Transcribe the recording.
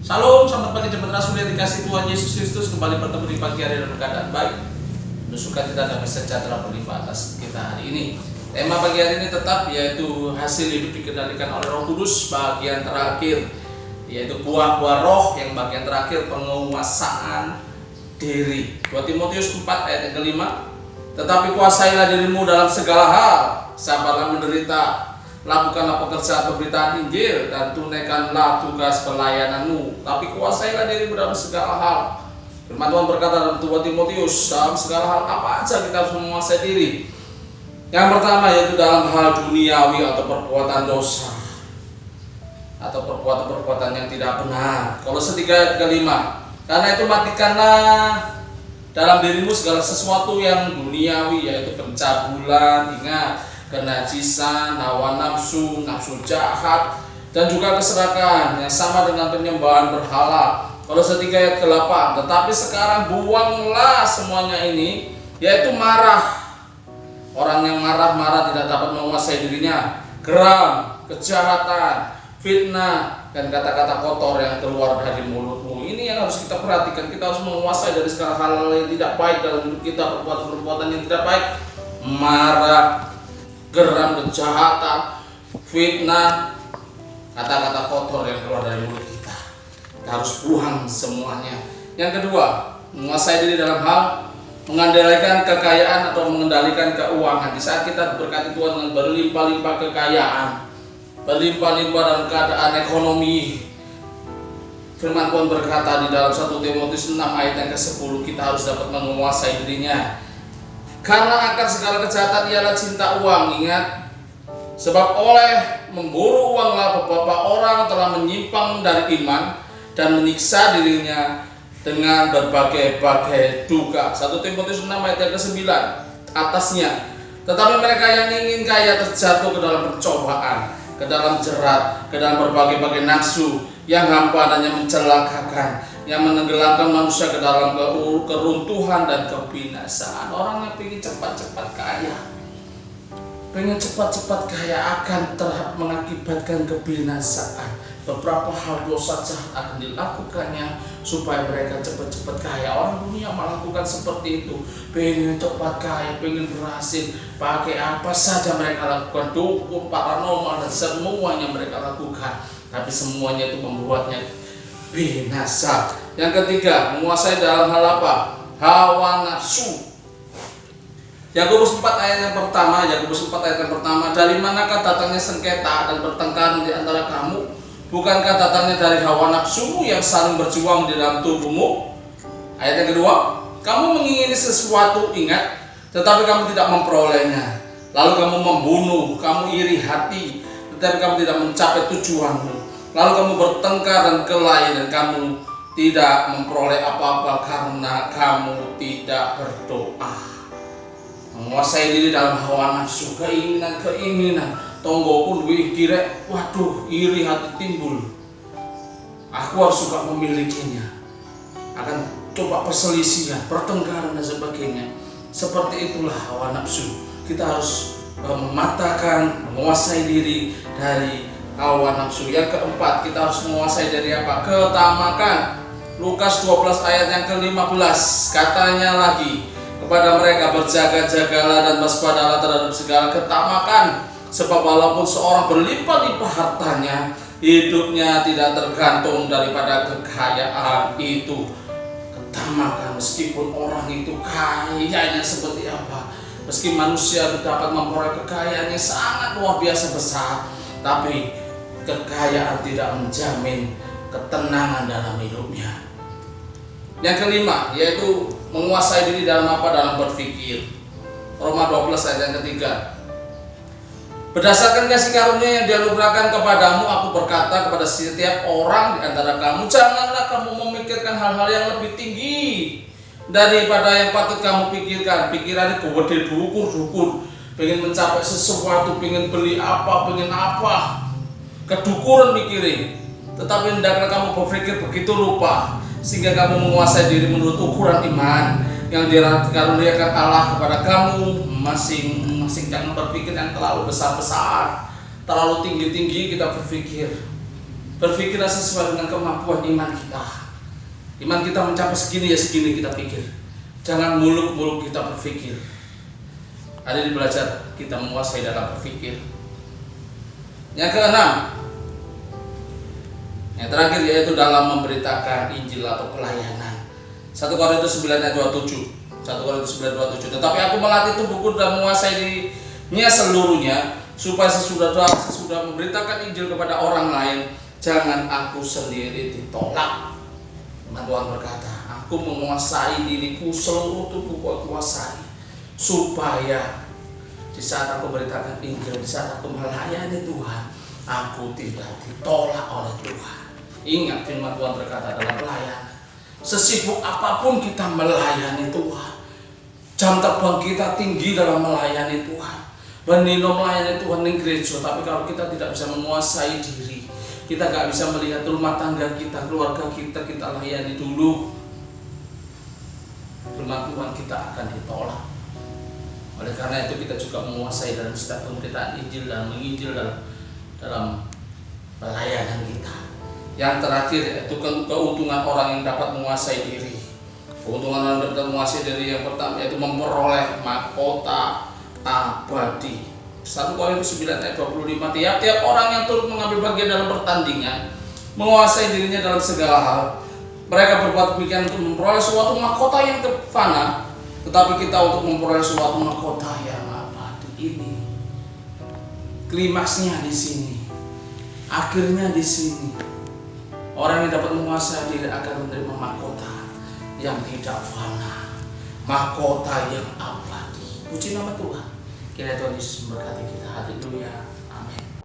Salam, selamat pagi jemaat Rasul yang dikasih Tuhan Yesus Kristus. Kembali bertemu di pagi hari dalam keadaan baik, menusukkan kita damai sejahtera berlimpah atas kita hari ini. Tema pagi hari ini tetap yaitu hasil hidup dikendalikan oleh Roh Kudus bagian terakhir, yaitu buah-buah roh yang bagian terakhir penguasaan diri. 2 Timotius 4 ayat yang kelima. Tetapi kuasailah dirimu dalam segala hal, sabarlah menderita, lakukanlah pekerjaan pemberitaan Injil dan tunaikanlah tugas pelayananmu. Tapi kuasailah dirimu dalam segala hal. Firman Tuhan berkata dalam 2 Timotius, dalam segala hal apa aja kita harus menguasai diri. Yang pertama yaitu dalam hal duniawi atau perbuatan dosa atau perbuatan-perbuatan yang tidak benar. Kolose 3 ayat kelima. Karena itu matikanlah dalam dirimu segala sesuatu yang duniawi, yaitu pencabulan, ingat, kenajisan, hawa nafsu, nafsu jahat, dan juga keserakahan yang sama dengan penyembahan berhala. Kolose 3 ayat ke-8. Tetapi sekarang buanglah semuanya ini, yaitu marah. Orang yang marah-marah tidak dapat menguasai dirinya. Geram, kejahatan, fitnah, dan kata-kata kotor yang keluar dari mulutmu. Ini yang harus kita perhatikan. Kita harus menguasai dari segala hal yang tidak baik dalam hidup kita, perbuatan-perbuatan yang tidak baik. Marah, geram, kejahatan, fitnah, kata-kata kotor yang keluar dari mulut kita. Kita harus buang semuanya. Yang kedua, menguasai diri dalam hal mengendalikan kekayaan atau mengendalikan keuangan. Di saat kita berkati Tuhan dengan berlimpah-limpah kekayaan, berlimpah-limpah dalam keadaan ekonomi, firman Tuhan berkata di dalam 1 Timotius 6 ayat yang ke-10, kita harus dapat menguasai dirinya. Karena akar segala kejahatan ialah cinta uang. Ingat, sebab oleh memburu uanglah beberapa orang telah menyimpang dari iman dan menyiksa dirinya dengan berbagai-bagai duka. 1 Timotius 6 ayat yang ke-9 atasnya. Tetapi mereka yang ingin kaya terjatuh ke dalam pencobaan, ke dalam jerat, ke dalam berbagai-bagai nafsu yang hampanannya mencelakakan, yang menenggelamkan manusia ke dalam keruntuhan dan kebinasaan. Orang yang ingin cepat-cepat kaya, pengen cepat-cepat kaya akan mengakibatkan kebinasaan. Beberapa hal dosa jahat akan dilakukannya supaya mereka cepat-cepat kaya. Orang dunia melakukan seperti itu, pengen cepat kaya, pengen berhasil, pakai apa saja mereka lakukan, dukun, paranormal, dan semuanya mereka lakukan. Tapi semuanya itu membuatnya binasa. Yang ketiga, menguasai dalam hal apa? Hawa nafsu. Yakobus 4 ayat yang pertama, dari manakah datangnya sengketa dan pertengkaran di antara kamu? Bukankah datangnya dari hawa nafsumu yang saling berjuang di dalam tubuhmu? Ayat yang kedua, kamu mengingini sesuatu, ingat, tetapi kamu tidak memperolehnya. Lalu kamu membunuh, kamu iri hati, tetapi kamu tidak mencapai tujuanmu. Lalu kamu bertengkar dan kelahi, dan kamu tidak memperoleh apa-apa karena kamu tidak berdoa. Menguasai diri dalam hawa nafsu, keinginan, tonggo pun kira, waduh, iri hati timbul. Aku harus suka memilikinya. Akan coba perselisihan, pertengkaran dan sebagainya. Seperti itulah hawa nafsu. Kita harus mematahkan, menguasai diri dari hawa nafsu. Yang keempat, kita harus menguasai dari apa? Ketamakan. Lukas 12 ayat yang ke-15, katanya lagi kepada mereka, berjaga-jagalah dan waspadalah terhadap segala ketamakan. Sebab walaupun seorang berlimpah-limpah hartanya, hidupnya tidak tergantung daripada kekayaan itu. Ketamakan, meskipun orang itu kayanya seperti apa, meski manusia dapat memperoleh kekayaan yang sangat luar biasa besar, tapi kekayaan tidak menjamin ketenangan dalam hidupnya. Yang kelima, yaitu menguasai diri dalam apa? Dalam berpikir. Roma 12 ayat yang ketiga. Berdasarkan kasih karunia yang dianugerahkan kepadamu, aku berkata kepada setiap orang di antara kamu, janganlah kamu memikirkan hal-hal yang lebih tinggi daripada yang patut kamu pikirkan. Pikirannya gede dukur, pengen mencapai sesuatu, pengen beli apa, pengen apa, kedukuran mikirin. Tetapi hendaklah kamu berpikir begitu rupa, sehingga kamu menguasai diri menurut ukuran iman yang dikaruniakan Allah kepada kamu masing-masing. Jangan berpikir yang terlalu besar-besar, terlalu tinggi-tinggi kita berpikir. Berpikirlah sesuai dengan kemampuan iman kita. Iman kita mencapai segini ya segini kita pikir. Jangan muluk-muluk kita berpikir. Ada di belajar kita menguasai dalam berpikir. Yang keenam, yang terakhir yaitu dalam memberitakan Injil atau pelayanan. 1 Korintus 9 ayat 27. 1 Korintus 9 ayat 27. Tetapi aku melatih tubuhku dan menguasai dirinya seluruhnya, supaya sesudah memberitakan Injil kepada orang lain, jangan aku sendiri ditolak. Tuhan berkata, aku menguasai diriku, seluruh tubuhku aku kuasai, supaya di saat aku beritakan Injil, di saat aku melayani Tuhan, aku tidak ditolak oleh Tuhan. Ingat firman Tuhan berkata dalam pelayanan, sesibuk apapun kita melayani Tuhan, jam terbang kita tinggi dalam melayani Tuhan, Benino melayani Tuhan di gereja, tapi kalau kita tidak bisa menguasai diri, kita gak bisa melihat rumah tangga kita, keluarga kita layani dulu, firman Tuhan kita akan ditolak. Oleh karena itu kita juga menguasai dalam setiap pemberitaan Injil dan menginjil dalam pelayanan kita. Yang terakhir yaitu keuntungan orang yang dapat menguasai diri. Keuntungan orang yang dapat menguasai diri yang pertama yaitu memperoleh mahkota abadi. 1 Korintus 9 ayat 25. Tiap-tiap orang yang turut mengambil bagian dalam pertandingan menguasai dirinya dalam segala hal. Mereka berbuat demikian untuk memperoleh suatu mahkota yang fana, tetapi kita untuk memperoleh suatu mahkota yang abadi. Ini klimaksnya di sini, akhirnya di sini. Orang yang dapat menguasai diri akan menerima mahkota yang tidak fana, mahkota yang abadi. Puji nama Tuhan. Kiranya Tuhan Yesus memberkati kita. Haleluya.